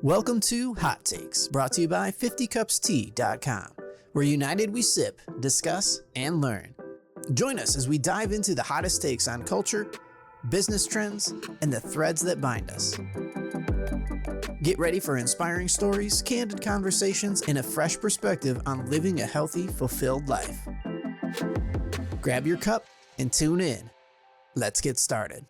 Welcome to Hot Takes, brought to you by 50cupstea.com, where united we sip, discuss, and learn. Join us as we dive into the hottest takes on culture, business trends, and the threads that bind us. Get ready for inspiring stories, candid conversations, and a fresh perspective on living a healthy, fulfilled life. Grab your cup and tune in. Let's get started.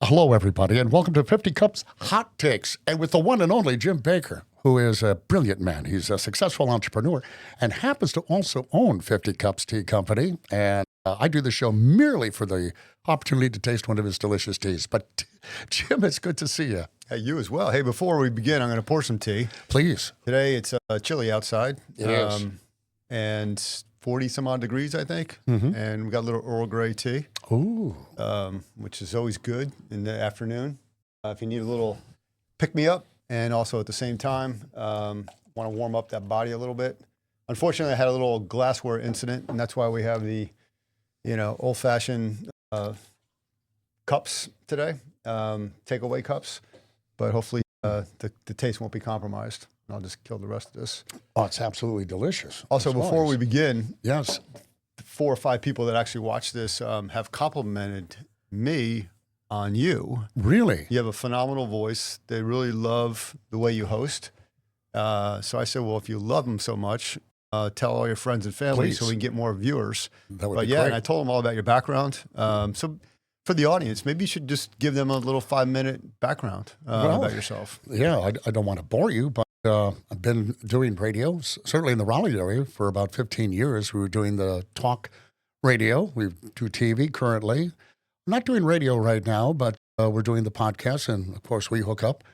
Hello, everybody, and welcome to 50 Cups Hot Takes, and with the one and only Jim Baker, who is a brilliant man. He's a successful entrepreneur and happens to also own 50 Cups Tea Company, and I do the show merely for the opportunity to taste one of his delicious teas. But Jim, it's good to see you. Hey, you as well. Hey, before we begin, I'm going to pour some tea. Please. Today, it's chilly outside. It is. And 40 some odd degrees, I think. Mm-hmm. And we got a little Earl Grey tea. Ooh. Which is always good in the afternoon. If you need a little pick-me-up, and also at the same time, want to warm up that body a little bit. Unfortunately, I had a little glassware incident, and that's why we have the, old-fashioned cups today, takeaway cups. But hopefully the taste won't be compromised. I'll just kill the rest of this. Oh, it's absolutely delicious. Also, before we begin, yes, 4 or 5 people that actually watch this have complimented me on you. Really? You have a phenomenal voice. They really love the way you host. So I said, well, if you love them so much, tell all your friends and family. Please. So we can get more viewers. That would But be yeah, great. and I told them all about your background. So for the audience, maybe you should just give them a little 5-minute background about yourself. Yeah, I don't want to bore you, but I've been doing radio, certainly in the Raleigh area, for about 15 years. We were doing the talk radio. We do TV currently. I'm not doing radio right now, but we're doing the podcast. And, of course, we hook up,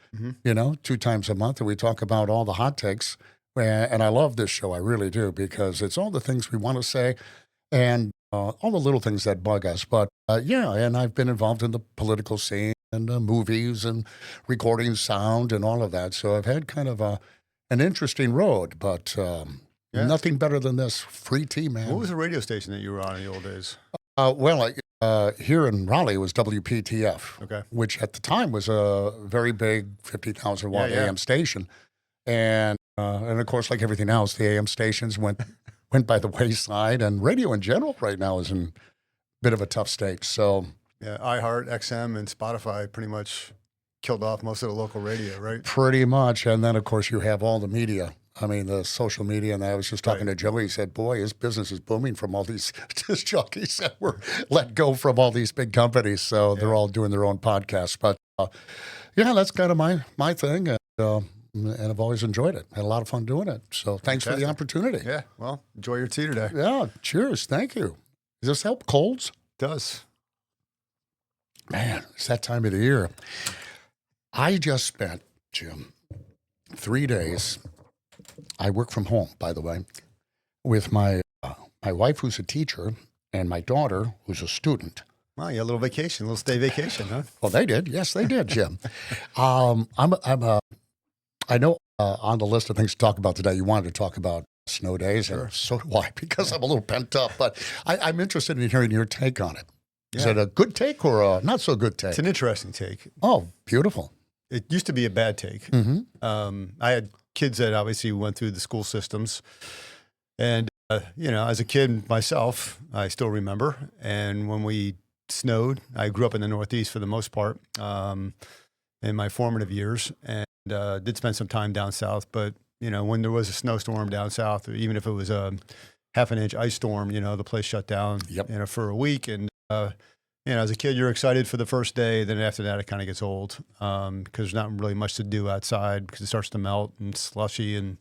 2 times a month, and we talk about all the hot takes. And I love this show. I really do, because it's all the things we want to say and all the little things that bug us. But, and I've been involved in the political scene and movies and recording sound and all of that. So I've had kind of an interesting road, but nothing better than this free tea, man. What was the radio station that you were on in the old days? Here in Raleigh, it was WPTF, which at the time was a very big 50,000 watt AM station. And of course, like everything else, the AM stations went by the wayside, and radio in general right now is in a bit of a tough state. So yeah, iHeart, XM, and Spotify pretty much killed off most of the local radio, right? Pretty much. And then, of course, you have all the media. I mean, the social media. And I was just talking to Joey. He said, boy, his business is booming from all these disc jockeys that were let go from all these big companies. So they're all doing their own podcasts. But, that's kind of my thing. And I've always enjoyed it. Had a lot of fun doing it. So thanks for the opportunity. Yeah, well, enjoy your tea today. Yeah, cheers. Thank you. Does this help colds? It does. Man, it's that time of the year. I just spent, Jim, 3 days. I work from home, by the way, with my wife, who's a teacher, and my daughter, who's a student. Wow, you had a little vacation, a little stay vacation, huh? Well, they did. Yes, they did, Jim. I know on the list of things to talk about today, you wanted to talk about snow days, and so do I, because I'm a little pent up. But I'm interested in hearing your take on it. Is it a good take or a not so good take? It's an interesting take. Oh, beautiful. It used to be a bad take. Mm-hmm. I had kids that obviously went through the school systems. And, as a kid myself, I still remember. And when we snowed, I grew up in the Northeast for the most part in my formative years, and did spend some time down south. But, when there was a snowstorm down south, or even if it was a half-an-inch ice storm, the place shut down for a week. And as a kid, you're excited for the first day. Then after that, it kind of gets old because there's not really much to do outside because it starts to melt and slushy and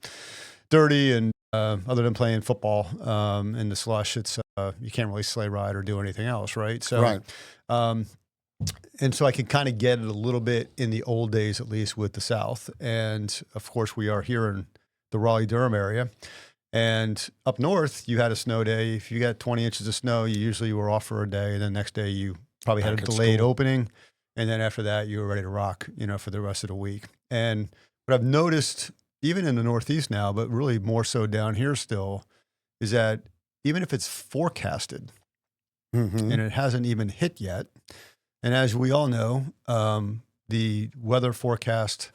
dirty. And other than playing football in the slush, it's you can't really sleigh ride or do anything else, right? So, and so I can kind of get it a little bit in the old days, at least with the South. And of course, we are here in the Raleigh-Durham area. And up north, you had a snow day. If you got 20 inches of snow, you usually were off for a day. And then the next day, you probably had a delayed opening. And then after that, you were ready to rock, for the rest of the week. And what I've noticed, even in the Northeast now, but really more so down here still, is that even if it's forecasted and it hasn't even hit yet, and as we all know, the weather forecast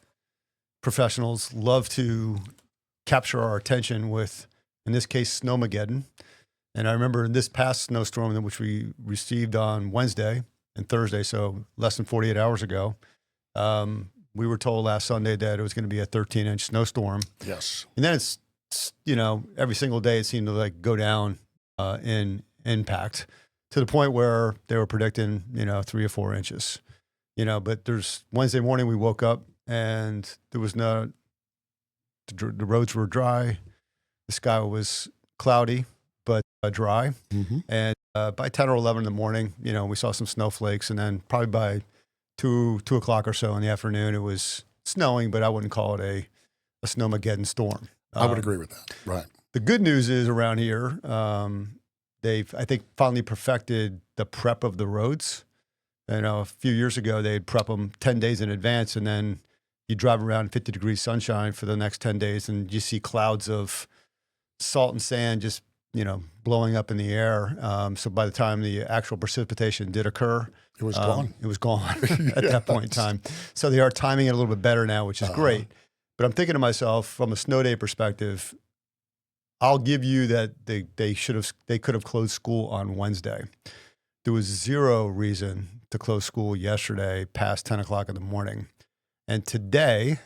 professionals love to capture our attention with, in this case, snowmageddon. And I remember this past snowstorm, which we received on Wednesday and Thursday, so less than 48 hours ago, we were told last Sunday that it was going to be a 13-inch snowstorm. Yes. And then it's, every single day it seemed to like go down in impact to the point where they were predicting, 3 or 4 inches. But Wednesday morning we woke up and there was the roads were dry. The sky was cloudy, but dry. Mm-hmm. And by 10 or 11 in the morning, we saw some snowflakes. And then probably by 2 o'clock or so in the afternoon, it was snowing, but I wouldn't call it a snowmageddon storm. I would agree with that. Right. The good news is around here, they've, I think, finally perfected the prep of the roads. A few years ago, they'd prep them 10 days in advance, and then you drive around 50 degrees sunshine for the next 10 days, and you see clouds of salt and sand just, blowing up in the air. So by the time the actual precipitation did occur, it was gone. It was gone at that point in time. So they are timing it a little bit better now, which is great. But I'm thinking to myself, from a snow day perspective, I'll give you that they could have closed school on Wednesday. There was zero reason to close school yesterday past 10 o'clock in the morning. And today,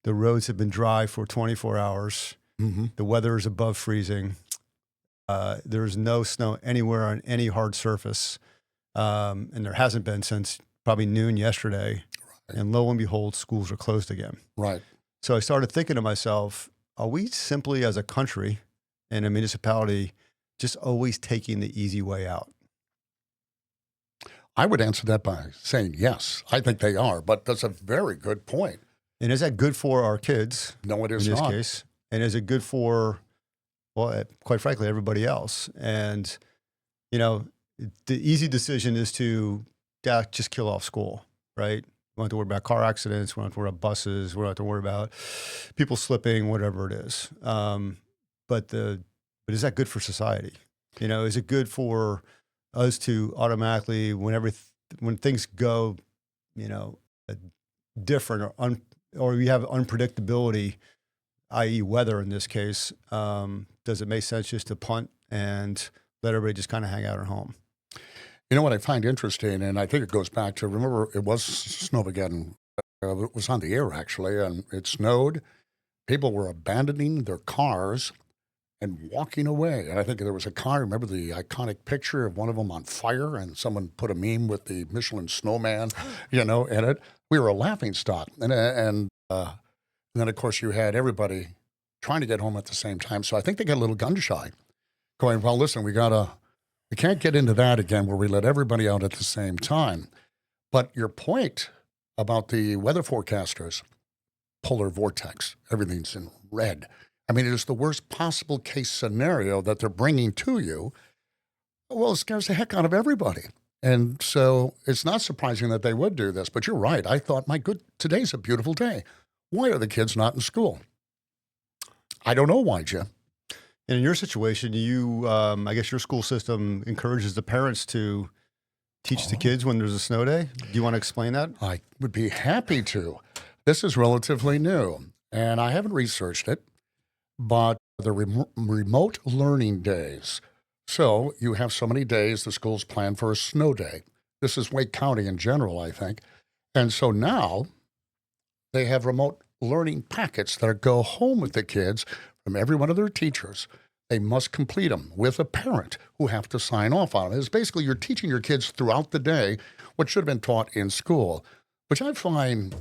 the roads have been dry for 24 hours. Mm-hmm. The weather is above freezing. There's no snow anywhere on any hard surface. And there hasn't been since probably noon yesterday. Right. And lo and behold, schools are closed again. Right. So I started thinking to myself, are we simply as a country and a municipality just always taking the easy way out? I would answer that by saying yes. I think they are, but that's a very good point. And is that good for our kids? No, it is in this not. case. And is it good for, well, quite frankly, everybody else? And, the easy decision is to just kill off school, right? We don't have to worry about car accidents. We don't have to worry about buses. We don't have to worry about people slipping, whatever it is. But is that good for society? Is it good for us to automatically, when things go, different or we have unpredictability, i.e. weather in this case, does it make sense just to punt and let everybody just kind of hang out at home? You know what I find interesting, and I think it goes back to, remember, it was Snowmageddon. It was on the air, actually, and it snowed. People were abandoning their cars and walking away. And I think there was a car, remember the iconic picture of one of them on fire, and someone put a meme with the Michelin snowman, in it. We were a laughingstock. And then, of course, you had everybody trying to get home at the same time. So I think they got a little gun shy, going, well, listen, we can't get into that again where we let everybody out at the same time. But your point about the weather forecasters, polar vortex, everything's in red. I mean, it is the worst possible case scenario that they're bringing to you. Well, it scares the heck out of everybody. And so it's not surprising that they would do this. But you're right. I thought, today's a beautiful day. Why are the kids not in school? I don't know why, Jim. And in your situation, I guess your school system encourages the parents to teach the kids when there's a snow day. Do you want to explain that? I would be happy to. This is relatively new, and I haven't researched it, but the remote learning days. So you have so many days the schools plan for a snow day. This is Wake County in general, I think. And so now they have remote learning packets that go home with the kids from every one of their teachers. They must complete them with a parent who have to sign off on it. It's basically you're teaching your kids throughout the day what should have been taught in school, which I find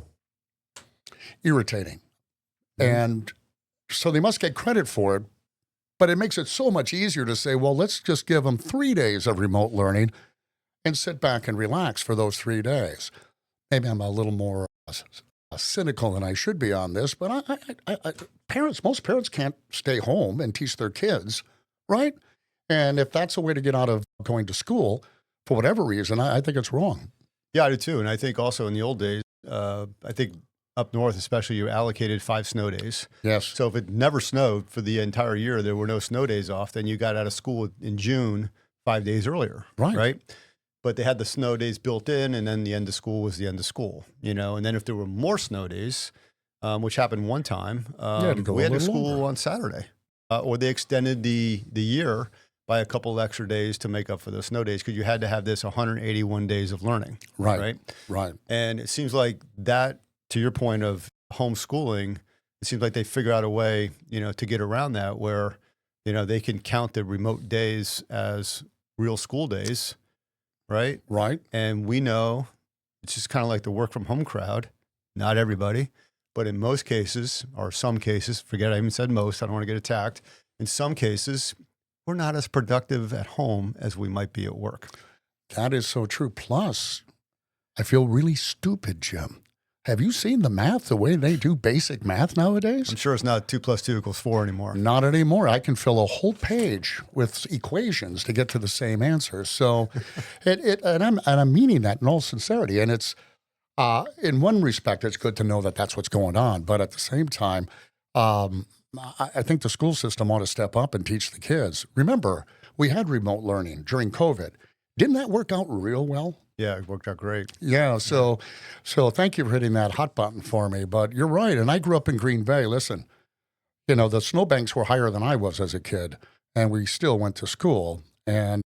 irritating. Mm-hmm. And so they must get credit for it, but it makes it so much easier to say, well, let's just give them 3 days of remote learning and sit back and relax for those 3 days. Maybe I'm a little more cynical than I should be on this, but most parents can't stay home and teach their kids, right? And if that's a way to get out of going to school, for whatever reason, I think it's wrong. Yeah, I do too. And I think also in the old days, I think up north especially, you allocated 5 snow days. Yes. So if it never snowed for the entire year, there were no snow days off, then you got out of school in June 5 days earlier. Right? But they had the snow days built in, and then the end of school was the end of school, And then if there were more snow days, which happened one time. To go We a had to little school longer. on Saturday, or they extended the year by a couple extra days to make up for the snow days because you had to have this 181 days of learning. Right. Right. And it seems like that, to your point of homeschooling, it seems like they figure out a way, to get around that where, they can count the remote days as real school days, right? Right. And we know it's just kind of like the work from home crowd. Not everybody, but in most cases, or some cases, forget I even said most, I don't want to get attacked. In some cases, we're not as productive at home as we might be at work. That is so true. Plus, I feel really stupid, Jim. Have you seen the math, the way they do basic math nowadays? I'm sure it's not 2 + 2 = 4 anymore. Not anymore. I can fill a whole page with equations to get to the same answer. So, and I'm meaning that in all sincerity. And it's in one respect, it's good to know that that's what's going on. But at the same time, I think the school system ought to step up and teach the kids. Remember, we had remote learning during COVID. Didn't that work out real well? Yeah, it worked out great. Yeah, so thank you for hitting that hot button for me. But you're right, and I grew up in Green Bay. Listen, the snowbanks were higher than I was as a kid, and we still went to school. And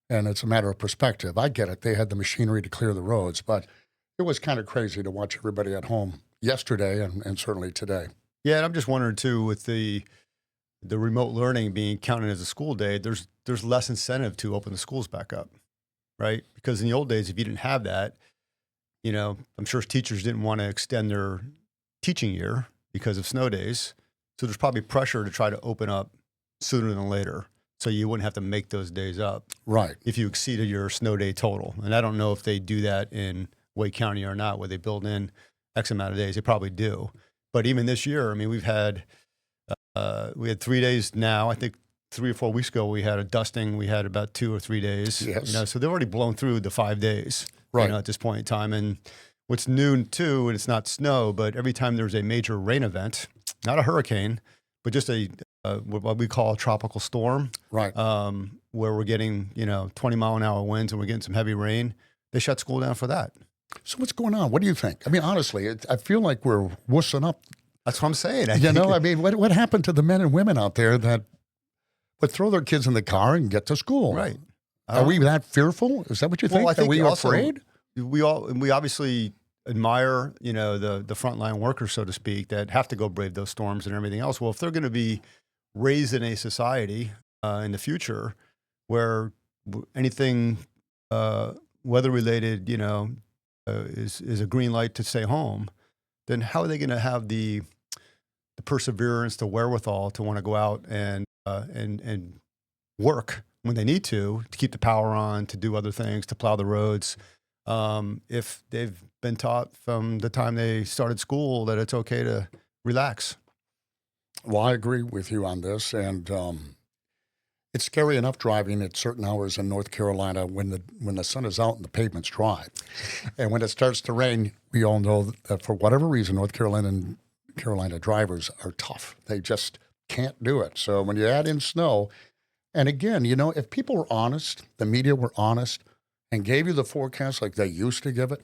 it's a matter of perspective. I get it. They had the machinery to clear the roads, but it was kind of crazy to watch everybody at home yesterday and certainly today. Yeah, and I'm just wondering too, with the remote learning being counted as a school day, there's less incentive to open the schools back up. Right? Because in the old days, if you didn't have that, I'm sure teachers didn't want to extend their teaching year because of snow days. So there's probably pressure to try to open up sooner than later. So you wouldn't have to make those days up. Right. If you exceeded your snow day total. And I don't know if they do that in Wake County or not, where they build in X amount of days. They probably do. But even this year, I mean, we had 3 days now. I think 3 or 4 weeks ago, we had a dusting. We had about 2 or 3 days. Yes. So they've already blown through the 5 days, Right. at this point in time. And what's new too, and it's not snow, but every time there's a major rain event, not a hurricane, but just what we call a tropical storm, Right. where we're getting 20-mile-an-hour winds and we're getting some heavy rain, they shut school down for that. So what's going on? What do you think? I mean, honestly, I feel like we're wussing up. That's what I'm saying. I mean, what happened to the men and women out there that would throw their kids in the car and get to school? Right. Are we that fearful? Is that what you think? I think Are we also, afraid? We obviously admire, the frontline workers, so to speak, that have to go brave those storms and everything else. Well, if they're going to be raised in a society in the future where anything weather related, is a green light to stay home, then how are they going to have the perseverance, the wherewithal to want to go out and work when they need to keep the power on, to do other things, to plow the roads, if they've been taught from the time they started school that it's okay to relax? Well, I agree with you on this, and it's scary enough driving at certain hours in North Carolina when the sun is out and the pavement's dry, and when it starts to rain, we all know that for whatever reason, North Carolina drivers are tough. They just can't do it. So when you add in snow, and again, if people were honest, the media were honest, and gave you the forecast like they used to give it,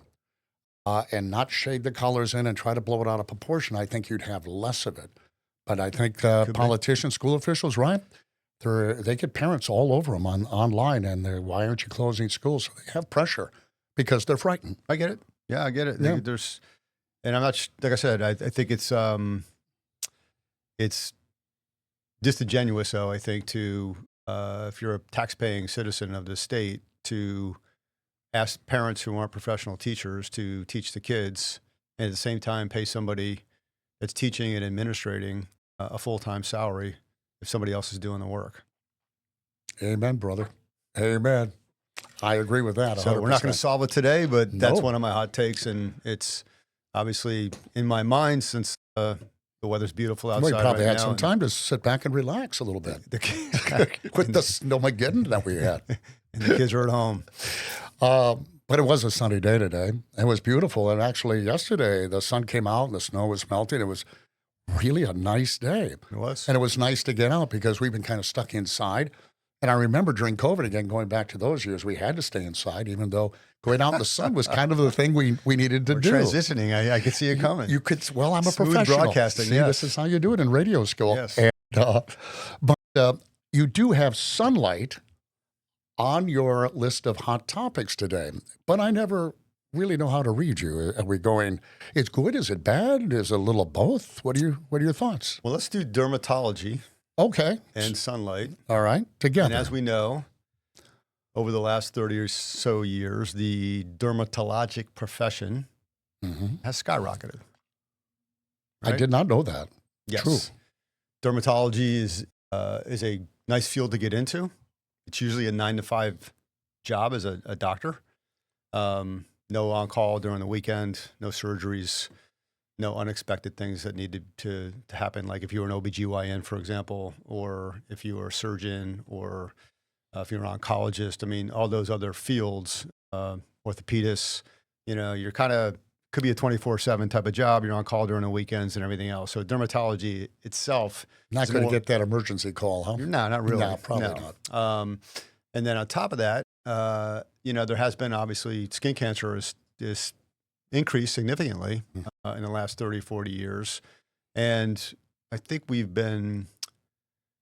and not shade the colors in and try to blow it out of proportion, I think you'd have less of it. But I think politicians, school officials, right? They get parents all over them online, and why aren't you closing schools? So they have pressure because they're frightened. I get it. Yeah, I get it. Yeah. And I'm not, like I said, I think it's disingenuous, though, I think, to, if you're a tax-paying citizen of the state, to ask parents who aren't professional teachers to teach the kids, and at the same time pay somebody that's teaching and administrating a full-time salary if somebody else is doing the work. Amen, brother. Amen. I agree with that. 100%. So we're not going to solve it today, but that's No. one of my hot takes, and it's obviously in my mind since the weather's beautiful outside. Well, you probably right had now, some and time to sit back and relax a little bit the with the snowmageddon that we had. and the kids are at home. But it was a sunny day today. It was beautiful. And actually, yesterday, the sun came out and the snow was melting. It was really a nice day. It was. And it was nice to get out because we've been kind of stuck inside. And I remember during COVID, again, going back to those years, we had to stay inside, even though going out in the sun was kind of the thing we needed to We're do. transitioning. I could see it coming. You could, well, I'm a Smooth professional. broadcasting, See, yes. this is how you do it in radio school. Yes. And, but you do have sunlight on your list of hot topics today, but I never really know how to read you. Are we going, it's good? Is it bad? Is it a little of both? What are your thoughts? Well, let's do dermatology Okay. and sunlight. All right. Together. And as we know, over the last 30 or so years, the dermatologic profession has skyrocketed. I did not know that. Yes. True. Dermatology is a nice field to get into. It's usually a 9-to-5 job as a doctor. No on-call during the weekend, no surgeries, no unexpected things that need to happen. Like if you were an OBGYN, for example, or if you were a surgeon, or if you're an oncologist. I mean, all those other fields, orthopedists, you're kind of, could be a 24/7 type of job. You're on call during the weekends and everything else. So dermatology itself. Not going to get that emergency call, huh? No, not really. No, probably not. And then on top of that, there has been obviously skin cancer is increased significantly in the last 30, 40 years. And I think we've been,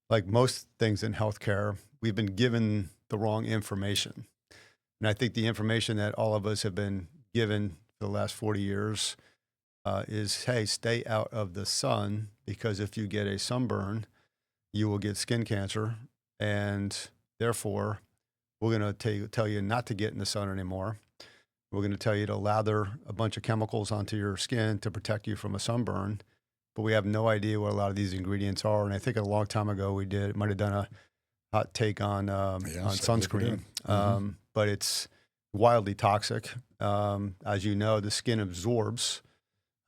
like most things in healthcare, we've been given the wrong information. And I think the information that all of us have been given for the last 40 years is, hey, stay out of the sun, because if you get a sunburn, you will get skin cancer. And therefore, we're going to tell you not to get in the sun anymore. We're going to tell you to lather a bunch of chemicals onto your skin to protect you from a sunburn. But we have no idea what a lot of these ingredients are. And I think a long time ago we might have done a hot take on sunscreen. But it's wildly toxic. As you know, the skin absorbs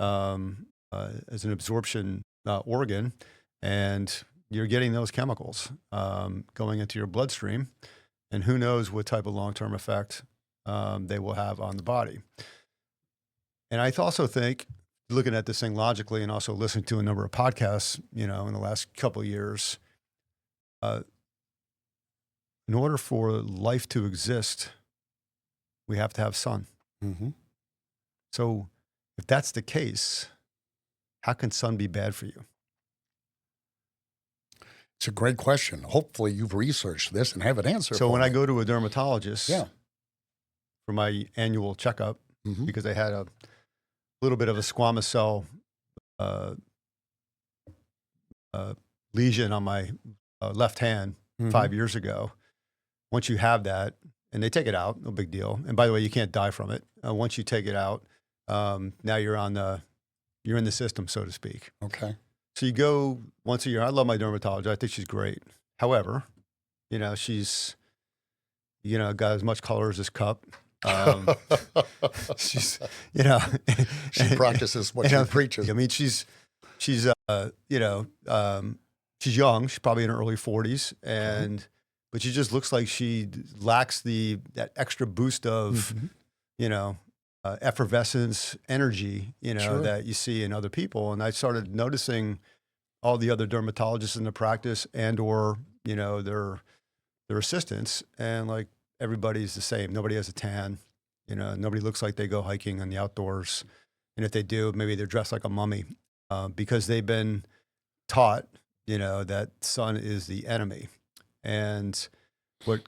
as an absorption organ, and you're getting those chemicals going into your bloodstream. And who knows what type of long-term effect they will have on the body. And I also think, looking at this thing logically and also listening to a number of podcasts, in the last couple of years, in order for life to exist, we have to have sun. So if that's the case, how can sun be bad for you? It's a great question. Hopefully you've researched this and have an answer. So when I go to a dermatologist for my annual checkup, because I had a little bit of a squamous cell lesion on my left hand 5 years ago. Once you have that, and they take it out, no big deal. And by the way, you can't die from it. Once you take it out, now you're in the system, so to speak. Okay. So you go once a year. I love my dermatologist. I think she's great. However, she's, got as much color as this cup. She's, she practices what she preaches. I mean, she's she's young. She's probably in her early 40s, but she just looks like she lacks that extra boost of, effervescence, energy, that you see in other people. And I started noticing all the other dermatologists in the practice or, their assistants, and like everybody's the same. Nobody has a tan, nobody looks like they go hiking in the outdoors. And if they do, maybe they're dressed like a mummy, because they've been taught, that sun is the enemy. And what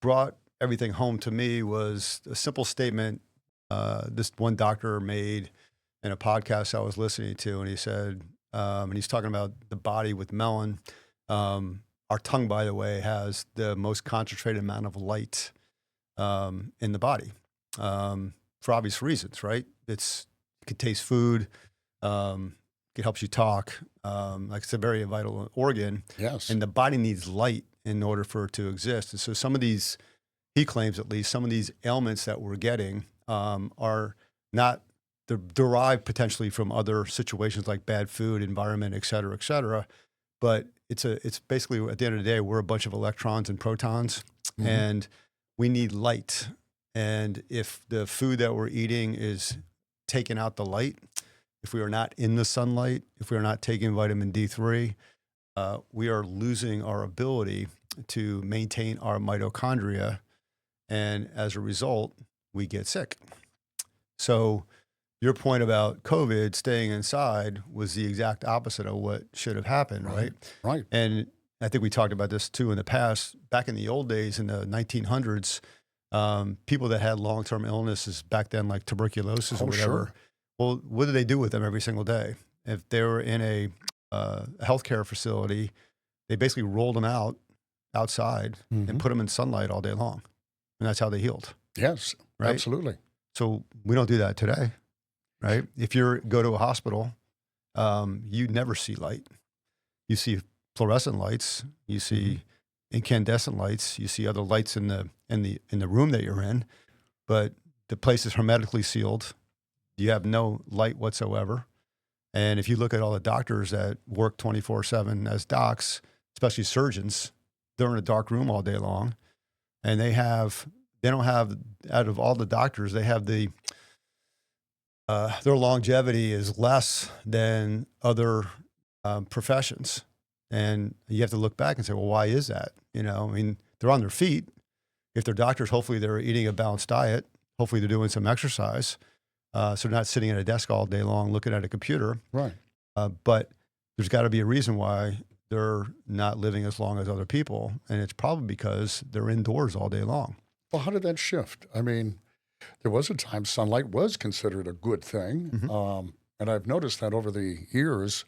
brought everything home to me was a simple statement this one doctor made in a podcast I was listening to. And he said, and he's talking about the body with melon. Our tongue, by the way, has the most concentrated amount of light in the body for obvious reasons, right? It can taste food. It helps you talk. Like it's a very vital organ. Yes. And the body needs light in order for it to exist. And so some of these, he claims at least, some of these ailments that we're getting are not, they're derived potentially from other situations like bad food, environment, et cetera, but it's basically, at the end of the day, we're a bunch of electrons and protons, and we need light. And if the food that we're eating is taking out the light, if we are not in the sunlight, if we are not taking vitamin D3, we are losing our ability to maintain our mitochondria. And as a result, we get sick. So your point about COVID staying inside was the exact opposite of what should have happened, right? Right. And I think we talked about this too in the past. Back in the old days, in the 1900s, people that had long-term illnesses back then, like tuberculosis or whatever, Sure. well, what did they do with them every single day? If they were in a healthcare facility, they basically rolled them outside and put them in sunlight all day long. And that's how they healed. Yes, right? absolutely. So we don't do that today, right? If you go to a hospital, you never see light. You see fluorescent lights, you see incandescent lights, you see other lights in the room that you're in, but the place is hermetically sealed. You have no light whatsoever. And if you look at all the doctors that work 24/7 as docs, especially surgeons, they're in a dark room all day long, and they don't have, out of all the doctors, they have their longevity is less than other professions. And you have to look back and say, well, why is that? I mean, they're on their feet. If they're doctors, hopefully they're eating a balanced diet. Hopefully they're doing some exercise. So they're not sitting at a desk all day long looking at a computer. Right. But there's got to be a reason why they're not living as long as other people. And it's probably because they're indoors all day long. Well, how did that shift? I mean, there was a time sunlight was considered a good thing. And I've noticed that over the years,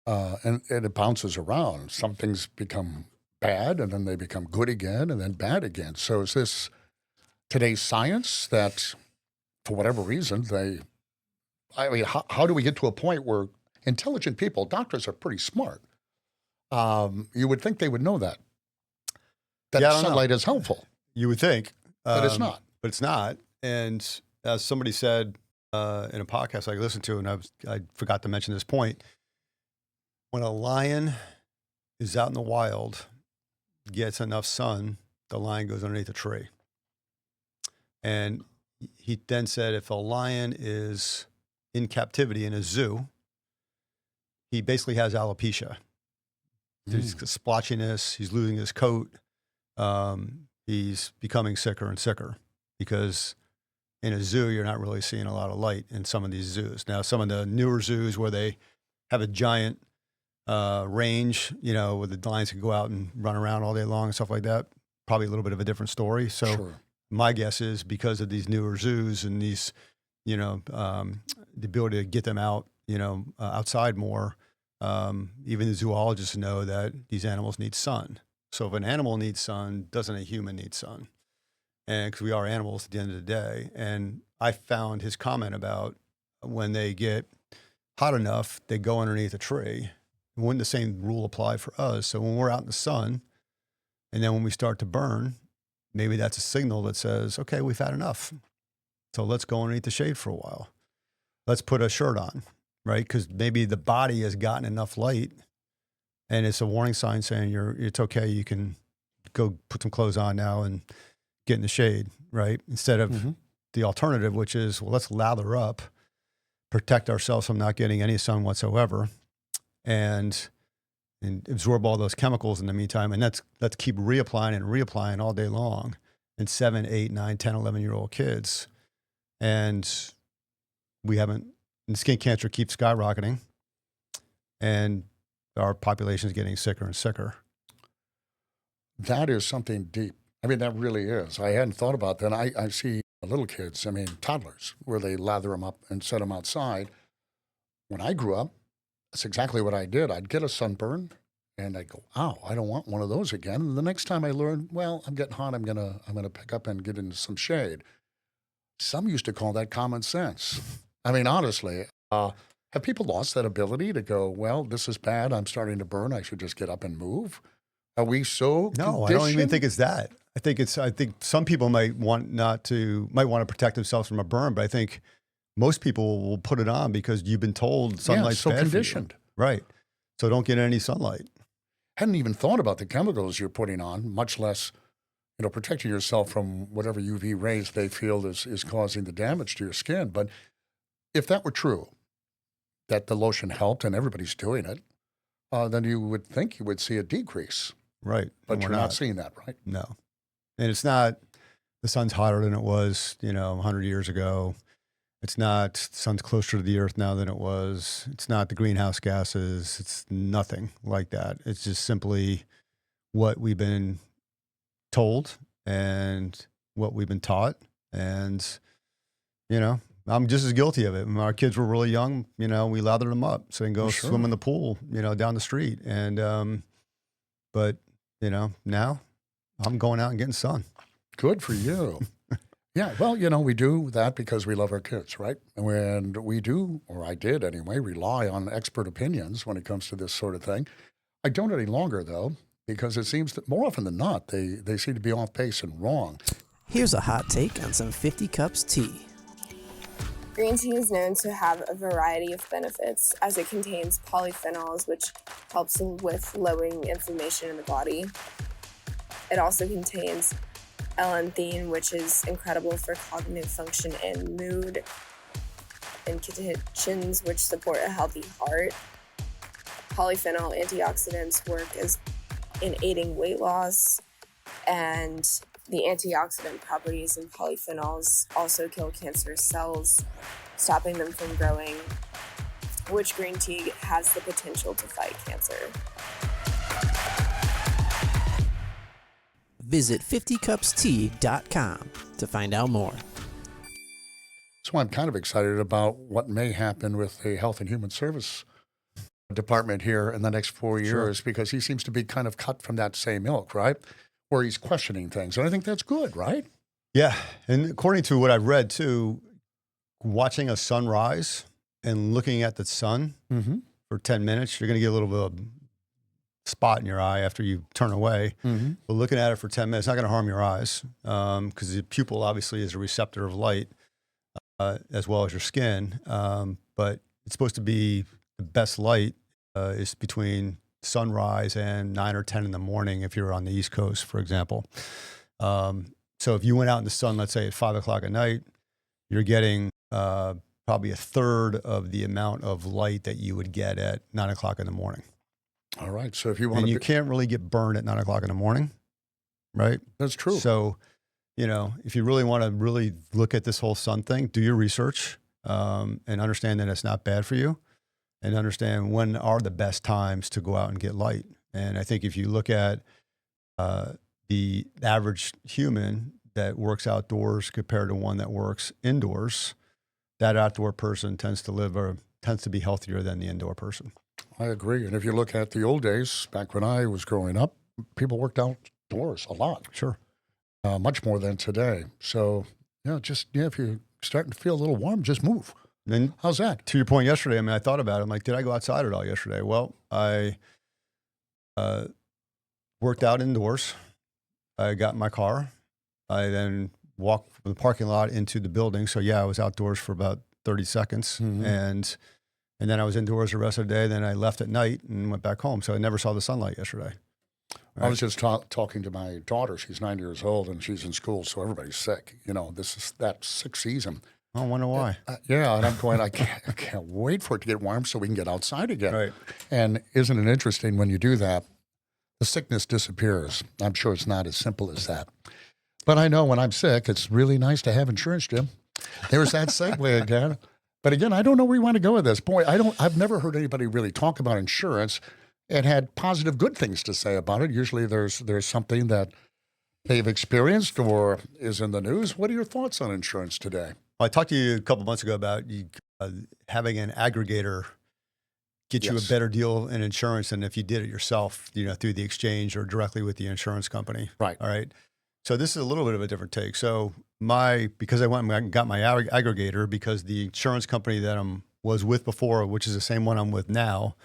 and it bounces around. Some things become bad, and then they become good again, and then bad again. So is this today's science that, for whatever reason, how do we get to a point where intelligent people, doctors are pretty smart. You would think they would know that sunlight is helpful. You would think. But it's not. But it's not. And as somebody said in a podcast I listened to, and I forgot to mention this point, when a lion is out in the wild, gets enough sun, the lion goes underneath a tree. And he then said if a lion is in captivity in a zoo, he basically has alopecia. There's splotchiness, he's losing his coat, he's becoming sicker and sicker because in a zoo, you're not really seeing a lot of light in some of these zoos. Now, some of the newer zoos where they have a giant range, where the lions can go out and run around all day long and stuff like that, probably a little bit of a different story. So my guess is because of these newer zoos and these, the ability to get them out, outside more, even the zoologists know that these animals need sun. So if an animal needs sun, doesn't a human need sun? And because we are animals at the end of the day. And I found his comment about when they get hot enough, they go underneath a tree. Wouldn't the same rule apply for us? So when we're out in the sun, and then when we start to burn, maybe that's a signal that says, okay, we've had enough. So let's go underneath the shade for a while. Let's put a shirt on, right? Because maybe the body has gotten enough light, and it's a warning sign saying it's okay. You can go put some clothes on now and get in the shade, right? Instead of the alternative, which is, well, let's lather up, protect ourselves from not getting any sun whatsoever, and absorb all those chemicals in the meantime. And let's keep reapplying and reapplying all day long in 7, 8, 9, 10, 11-year-old kids. And and skin cancer keeps skyrocketing, and our population is getting sicker and sicker. That is something deep. I mean, that really is. I hadn't thought about that. I see little kids, toddlers, where they lather them up and set them outside. When I grew up, that's exactly what I did. I'd get a sunburn, and I'd go, "Ow, I don't want one of those again." And the next time I learned, well, I'm getting hot. I'm gonna pick up and get into some shade. Some used to call that common sense. I mean, honestly, have people lost that ability to go, well, this is bad. I'm starting to burn. I should just get up and move. Are we so No, I don't even think it's that. I think some people might want to protect themselves from a burn, but I think most people will put it on because you've been told sunlight's so bad conditioned. For you. Right. So don't get any sunlight. Hadn't even thought about the chemicals you're putting on, much less, protecting yourself from whatever UV rays they feel is causing the damage to your skin. But if that were true, that the lotion helped and everybody's doing it, then you would think you would see a decrease. Right. But And you're we're not seeing that, right? No. And it's not the sun's hotter than it was, 100 years ago. It's not the sun's closer to the earth now than it was. It's not the greenhouse gases. It's nothing like that. It's just simply what we've been told and what we've been taught. And, I'm just as guilty of it. When our kids were really young, we lathered them up so they can go Sure. swim in the pool, down the street. And, but, now I'm going out and getting sun. Good for you. Yeah, well, we do that because we love our kids, right? And we do, or I did anyway, rely on expert opinions when it comes to this sort of thing. I don't any longer, though, because it seems that more often than not, they seem to be off base and wrong. Here's a hot take on some 50 Cups tea. Green tea is known to have a variety of benefits as it contains polyphenols, which helps with lowering inflammation in the body. It also contains L-theanine, which is incredible for cognitive function and mood, and catechins, which support a healthy heart. Polyphenol antioxidants work in aiding weight loss, and the antioxidant properties in polyphenols also kill cancerous cells, stopping them from growing, which green tea has the potential to fight cancer. Visit 50cupstea.com to find out more. So I'm kind of excited about what may happen with the Health and Human Service Department here in the next 4 years, because he seems to be kind of cut from that same ilk, right? Where he's questioning things. And I think that's good, right? Yeah. And according to what I've read too, watching a sunrise and looking at the sun for 10 minutes, you're going to get a little bit of spot in your eye after you turn away. But looking at it for 10 minutes, it's not going to harm your eyes because the pupil obviously is a receptor of light as well as your skin. But it's supposed to be the best light is between sunrise and 9 or 10 in the morning if you're on the East Coast, for example. So if you went out in the sun, let's say at 5 o'clock at night, you're getting probably a third of the amount of light that you would get at 9 o'clock in the morning. All right. So if you want And to, you can't really get burned at 9 o'clock in the morning, right? that's true. So, if you really want to really look at this whole sun thing, do your research and understand that it's not bad for you, and understand when are the best times to go out and get light. And I think if you look at the average human that works outdoors compared to one that works indoors, that outdoor person tends to be healthier than the indoor person. I agree. And if you look at the old days, back when I was growing up, people worked outdoors a lot. Sure. Much more than today. So, if you're starting to feel a little warm, just move. And how's that? to your point yesterday, I thought about it. I'm like, did I go outside at all yesterday? Well, I worked out indoors. I got in my car. I then walked from the parking lot into the building. So I was outdoors for about 30 seconds. And then I was indoors the rest of the day. Then I left at night and went back home. So I never saw the sunlight yesterday. Right. I was just talking to my daughter. She's 9 years old and she's in school. So everybody's sick. This is that sick season. I wonder why. And I'm going, I can't wait for it to get warm so we can get outside again. Right. And isn't it interesting when you do that, the sickness disappears. I'm sure it's not as simple as that. But I know when I'm sick, it's really nice to have insurance, Jim. There's that segue again. But again, I don't know where you want to go with this. Boy, I've never heard anybody really talk about insurance and had positive good things to say about it. Usually there's something that they've experienced or is in the news. What are your thoughts on insurance today? Well, I talked to you a couple months ago about having an aggregator get you a better deal in insurance than if you did it yourself, through the exchange or directly with the insurance company. Right. All right. So this is a little bit of a different take. So because I went and got my aggregator, because the insurance company that I was with before, which is the same one I'm with now,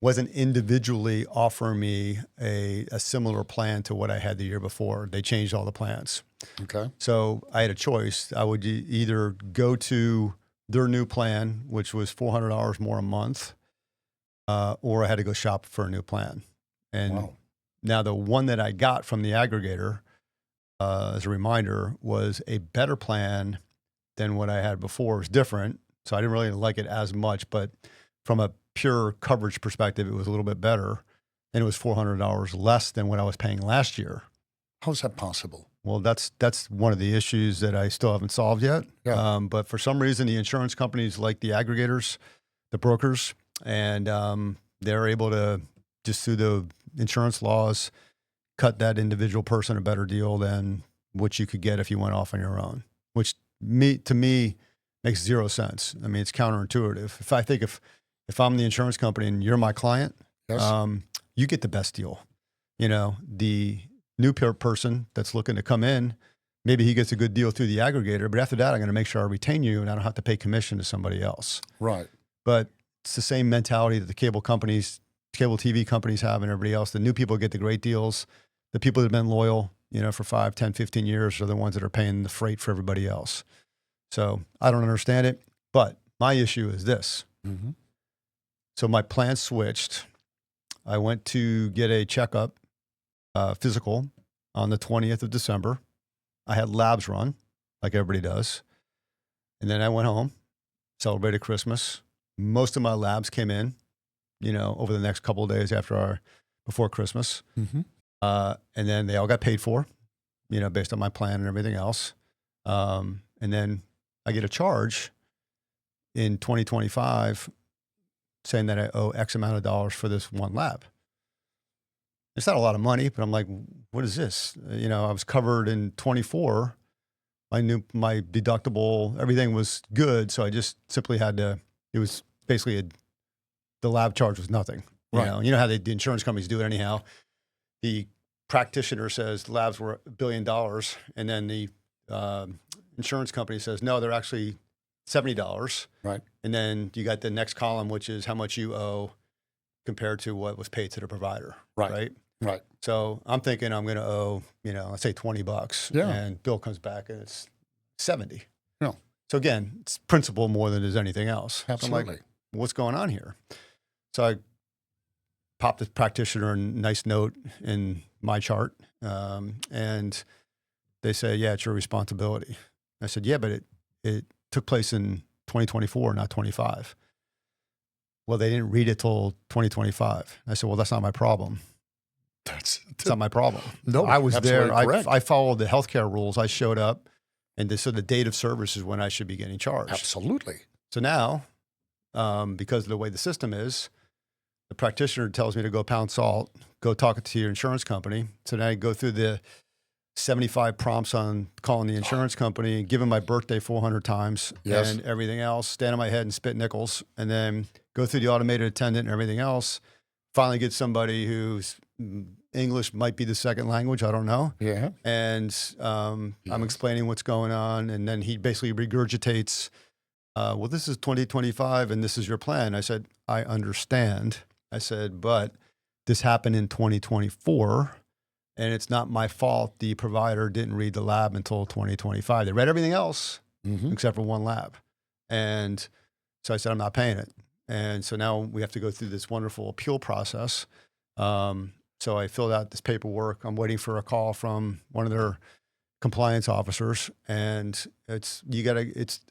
wasn't individually offering me a similar plan to what I had the year before. They changed all the plans. Okay. So I had a choice. I would either go to their new plan, which was $400 more a month, or I had to go shop for a new plan. And now the one that I got from the aggregator, as a reminder, was a better plan than what I had before. It was different, so I didn't really like it as much, but from a pure coverage perspective, it was a little bit better. and it was $400 less than what I was paying last year. How's that possible? Well, that's one of the issues that I still haven't solved yet. Yeah. But for some reason, the insurance companies like the aggregators, the brokers, and they're able to, just through the insurance laws, cut that individual person a better deal than what you could get if you went off on your own, which to me makes zero sense. I mean, it's counterintuitive. If I'm the insurance company and you're my client, Yes. you get the best deal. The new person that's looking to come in, maybe he gets a good deal through the aggregator, but after that, I'm going to make sure I retain you and I don't have to pay commission to somebody else. Right. But it's the same mentality that the cable TV companies have and everybody else. The new people get the great deals. The people that have been loyal, for 5, 10, 15 years are the ones that are paying the freight for everybody else. So I don't understand it, but my issue is this. Mm-hmm. So my plan switched. I went to get a checkup, physical, on the 20th of December. I had labs run, like everybody does. And then I went home, celebrated Christmas. Most of my labs came in, over the next couple of days before Christmas. Mm-hmm. And then they all got paid for, based on my plan and everything else. And then I get a charge in 2025 saying that I owe X amount of dollars for this one lab. It's not a lot of money, but I'm like, what is this? I was covered in 24. I knew my deductible, everything was good. So I just simply it was basically the lab charge was nothing. Right. You know how the insurance companies do it anyhow. The practitioner says the labs were $1 billion. And then the insurance company says, no, they're actually $70. Right. And then you got the next column, which is how much you owe compared to what was paid to the provider. Right. Right. So I'm thinking I'm going to owe, let's say $20. Yeah. And bill comes back and it's 70. Yeah. So again, it's principle more than it is anything else. Absolutely. So I'm like, what's going on here? So I popped the practitioner a nice note in my chart. And they say, yeah, it's your responsibility. I said, yeah, but it took place in 2024, not 25. Well, they didn't read it till 2025. I said, well, that's not my problem. It's not my problem. No, I was there. correct. I followed the healthcare rules. I showed up, and so the date of service is when I should be getting charged. Absolutely. So now, because of the way the system is, the practitioner tells me to go pound salt, go talk to your insurance company. So now I go through the 75 prompts on calling the insurance company, giving my birthday 400 times Yes. and everything else, stand on my head and spit nickels, and then go through the automated attendant and everything else. Finally get somebody whose English might be the second language. I don't know. Yeah. And I'm explaining what's going on. And then he basically regurgitates, well, this is 2025 and this is your plan. I said, I understand. I said, but this happened in 2024 and it's not my fault the provider didn't read the lab until 2025. They read everything else except for one lab. And so I said, I'm not paying it. And so now we have to go through this wonderful appeal process. So I filled out this paperwork. I'm waiting for a call from one of their compliance officers, and they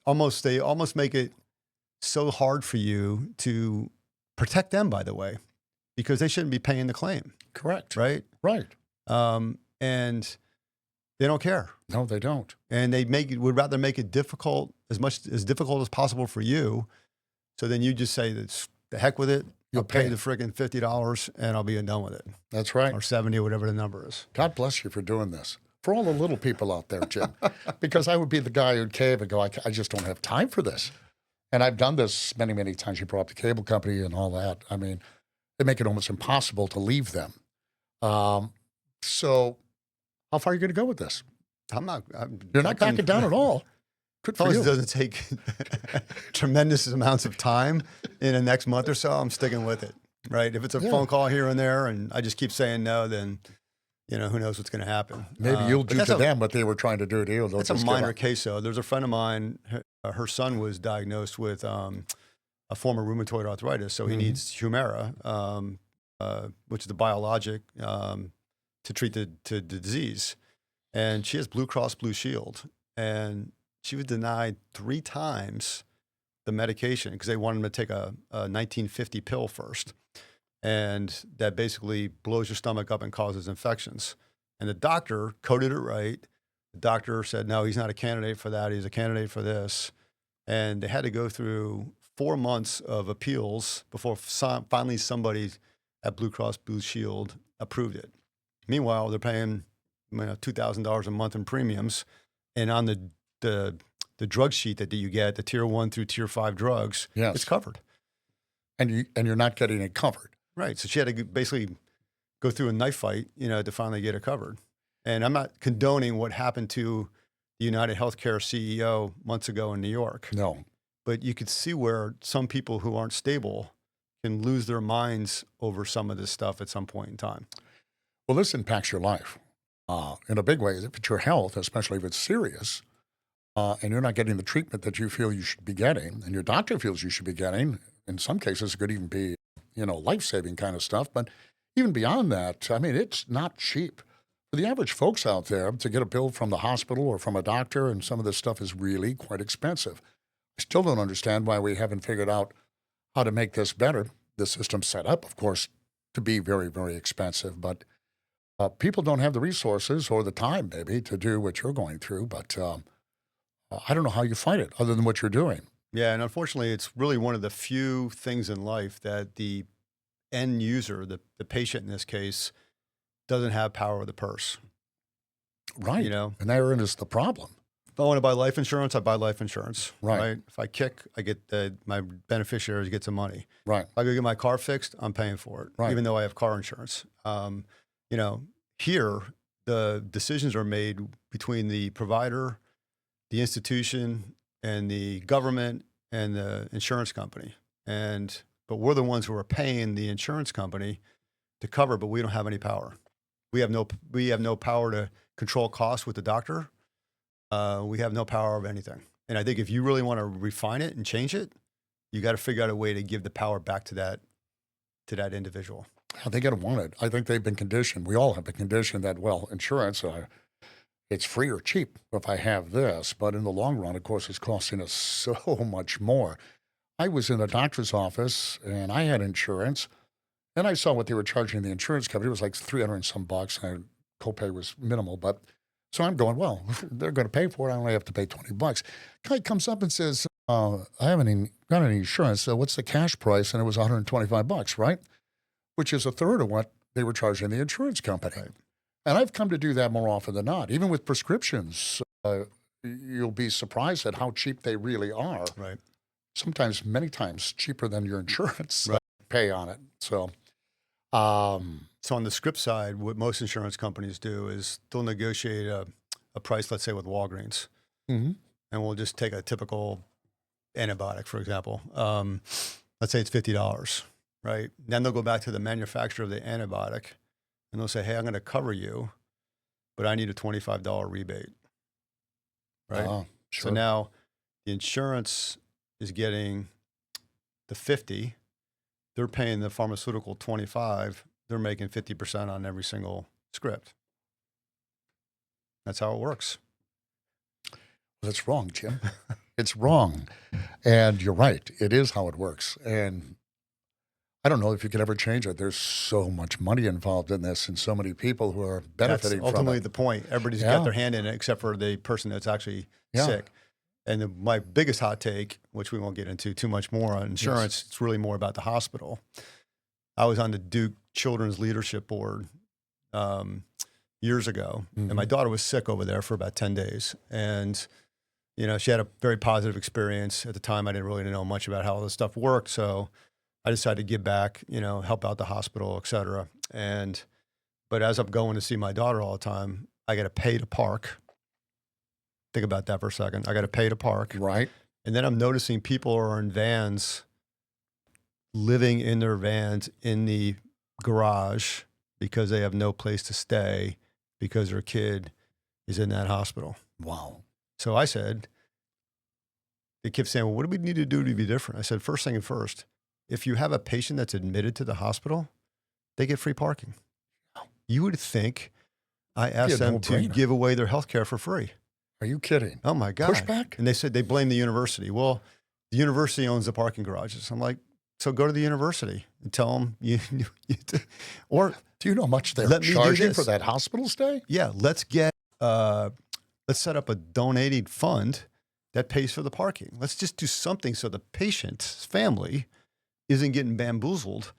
almost make it so hard for you to protect them, by the way, because they shouldn't be paying the claim. Correct. Right. Right. And they don't care. No, they don't. And would rather make it difficult as difficult as possible for you. So then you just say, the heck with it. You'll pay the friggin' $50 and I'll be done with it. That's right. Or 70 or whatever the number is. God bless you for doing this. For all the little people out there, Jim, because I would be the guy who'd cave and go, I just don't have time for this. And I've done this many, many times. You brought up the cable company and all that. I mean, they make it almost impossible to leave them. So how far are you going to go with this? You're not backing down at all. Good for you. It doesn't take tremendous amounts of time in the next month or so. I'm sticking with it, right? If it's a phone call here and there and I just keep saying no, then, who knows what's going to happen. Maybe you'll do to them what they were trying to do to you. That's a minor case, though. There's a friend of mine, her son was diagnosed with a form of rheumatoid arthritis, so he needs Humira, which is a biologic to treat the disease. And she has Blue Cross Blue Shield. And she was denied 3 times the medication because they wanted him to take a 1950 pill first. and that basically blows your stomach up and causes infections. And the doctor coded it right. The doctor said, no, he's not a candidate for that. He's a candidate for this. And they had to go through 4 months of appeals before finally somebody at Blue Cross Blue Shield approved it. Meanwhile, they're paying $2,000 a month in premiums. And on the drug sheet that you get, the tier 1 through tier 5 drugs, Yes. it's covered. And you're not getting it covered. Right. So she had to basically go through a knife fight, to finally get it covered. And I'm not condoning what happened to the United Healthcare CEO months ago in New York. No. But you could see where some people who aren't stable can lose their minds over some of this stuff at some point in time. Well, this impacts your life in a big way. If it's your health, especially if it's serious, and you're not getting the treatment that you feel you should be getting, and your doctor feels you should be getting, in some cases it could even be, life-saving kind of stuff. But even beyond that, I mean, it's not cheap. For the average folks out there, to get a bill from the hospital or from a doctor, and some of this stuff is really quite expensive. I still don't understand why we haven't figured out how to make this better. The system's set up, of course, to be very, very expensive, but people don't have the resources or the time, maybe, to do what you're going through. But I don't know how you fight it other than what you're doing. Yeah, and unfortunately, it's really one of the few things in life that the end user, the patient in this case, doesn't have power of the purse. Right. And therein is the problem. If I want to buy life insurance, I buy life insurance. Right. If I kick, I get my beneficiaries get some money. Right. If I go get my car fixed, I'm paying for it, Right. even though I have car insurance. Here, the decisions are made between the provider, the institution, and the government and the insurance company. But we're the ones who are paying the insurance company to cover, but we don't have any power. We have no power to control costs with the doctor. We have no power of anything. And I think if you really want to refine it and change it, you got to figure out a way to give the power back to that individual. They got to want it. I think they've been conditioned. We all have been conditioned that, well, insurance, it's free or cheap if I have this. But in the long run, of course, it's costing us so much more. I was in a doctor's office and I had insurance, and I saw what they were charging the insurance company. It was like $300 and some bucks, and copay was minimal. But so I'm going, well, they're going to pay for it. I only have to pay $20. Guy comes up and says, I haven't got any insurance. So what's the cash price? And it was $125, right? Which is a third of what they were charging the insurance company. Right. And I've come to do that more often than not. Even with prescriptions, you'll be surprised at how cheap they really are. Right. Sometimes, many times, cheaper than your insurance Right. pay on it. So, So on the script side, what most insurance companies do is they'll negotiate a price, let's say with Walgreens, mhm. and we'll just take a typical antibiotic, for example. Let's say it's $50, right? Then they'll go back to the manufacturer of the antibiotic, and they'll say, hey, I'm going to cover you, but I need a $25 rebate, right? Sure. So now the insurance is getting the 50, they're paying the pharmaceutical 25, they're making 50% on every single script. That's how it works. That's wrong, Jim. It's wrong. And you're right. It is how it works. And I don't know if you could ever change it. There's so much money involved in this and so many people who are benefiting That's from ultimately it. the point. Everybody's Yeah. got their hand in it except for the person that's actually Yeah. sick. And my biggest hot take, which we won't get into too much more on insurance, it's really more about the hospital. I was on the Duke Children's Leadership Board years ago, and my daughter was sick over there for about 10 days. And, she had a very positive experience. At the time, I didn't really know much about how this stuff worked. So I decided to give back, help out the hospital, et cetera. But as I'm going to see my daughter all the time, I got to pay to park. Think about that for a second. I got to pay to park. Right. And then I'm noticing people are in vans, living in their vans in the garage because they have no place to stay because their kid is in that hospital. Wow. So I said, they kept saying, well, what do we need to do to be different? I said, first thing first, if you have a patient that's admitted to the hospital, they get free parking. You would think I asked them to give away their health care for free. Are you kidding? Oh my God. Pushback? And they said they blame the university. Well, the university owns the parking garages. I'm like, So go to the university and tell them or Do you know how much they're let me do charging this. for that hospital stay? Yeah, let's set up a donating fund that pays for the parking. Let's just do something so the patient's family isn't getting bamboozled.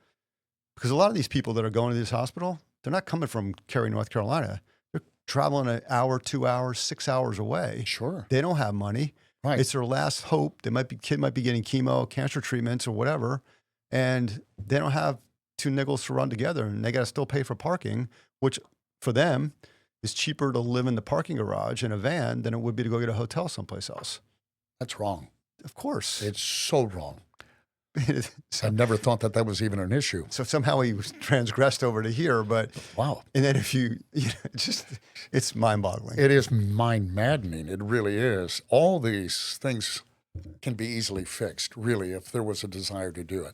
Because a lot of these people that are going to this hospital, they're not coming from Cary, North Carolina. They're traveling an hour, 2 hours, 6 hours away. Sure. They don't have money. Right. It's their last hope. Kid might be getting chemo, cancer treatments, or whatever, and they don't have two nickels to run together, and they got to still pay for parking, which for them is cheaper to live in the parking garage in a van than it would be to go get a hotel someplace else. That's wrong. Of course. It's so wrong. So, I never thought that was even an issue. so somehow he was transgressed over to here, but Wow. and then if it's mind-boggling. It is mind maddening. It really is. All these things can be easily fixed, really, if there was a desire to do it.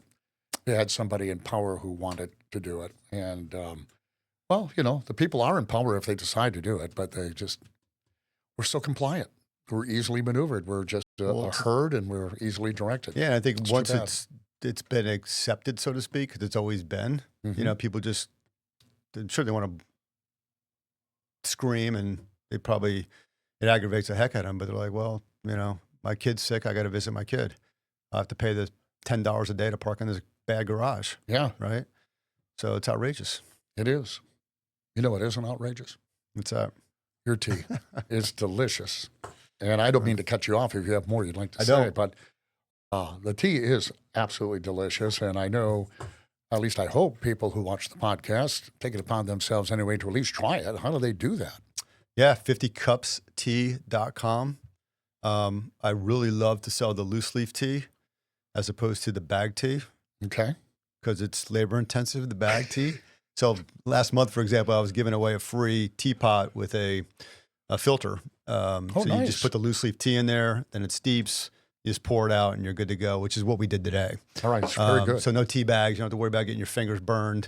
They had somebody in power who wanted to do it. And, well, the people are in power if they decide to do it, but we're so compliant. We're easily maneuvered. We're just a herd, and we're easily directed. Yeah, and I think It's once too bad. it's been accepted, so to speak, because it's always been, people I'm sure they want to scream, and it aggravates the heck out of them, but they're like, well, my kid's sick, I got to visit my kid. I have to pay the $10 a day to park in this bad garage, Yeah, right? So it's outrageous. it is. It isn't outrageous. What's that? Your tea is delicious. And I don't mean to cut you off if you have more you'd like to I say, don't. but the tea is absolutely delicious. And I know, at least I hope, people who watch the podcast take it upon themselves anyway to at least try it. How do they do that? Yeah, 50cupstea.com. I really love to sell the loose leaf tea as opposed to the bag tea Okay. because it's labor intensive, the bag tea. So last month, for example, I was giving away a free teapot with a filter. So you nice. just put the loose leaf tea in there, then it steeps, you just pour it out and you're good to go, which is what we did today. All right. It's very good. So no tea bags. You don't have to worry about getting your fingers burned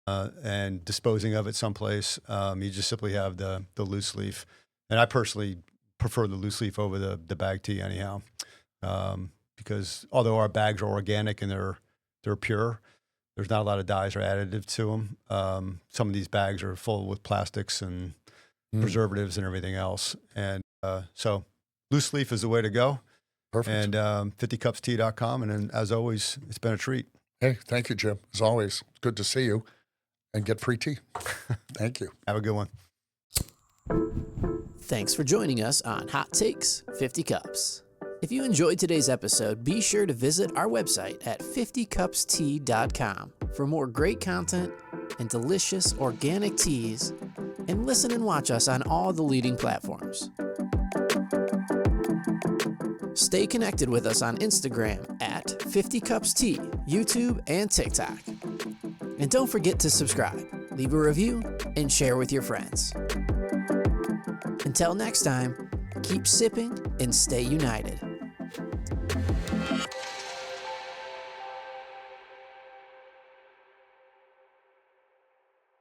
and disposing of it someplace. You just simply have the loose leaf. And I personally prefer the loose leaf over the bag tea anyhow, because although our bags are organic and they're pure, there's not a lot of dyes or additive to them. Some of these bags are full with plastics and preservatives and everything else. And so loose leaf is the way to go. Perfect. And 50cupstea.com. And then, as always, it's been a treat. Hey, thank you, Jim. As always, good to see you and get free tea. Thank you. Have a good one. Thanks for joining us on Hot Takes 50 Cups. If you enjoyed today's episode, be sure to visit our website at 50cupstea.com for more great content and delicious organic teas, and listen and watch us on all the leading platforms. Stay connected with us on Instagram at 50cupstea, YouTube, and TikTok. And don't forget to subscribe, leave a review, and share with your friends. Until next time, keep sipping and stay united.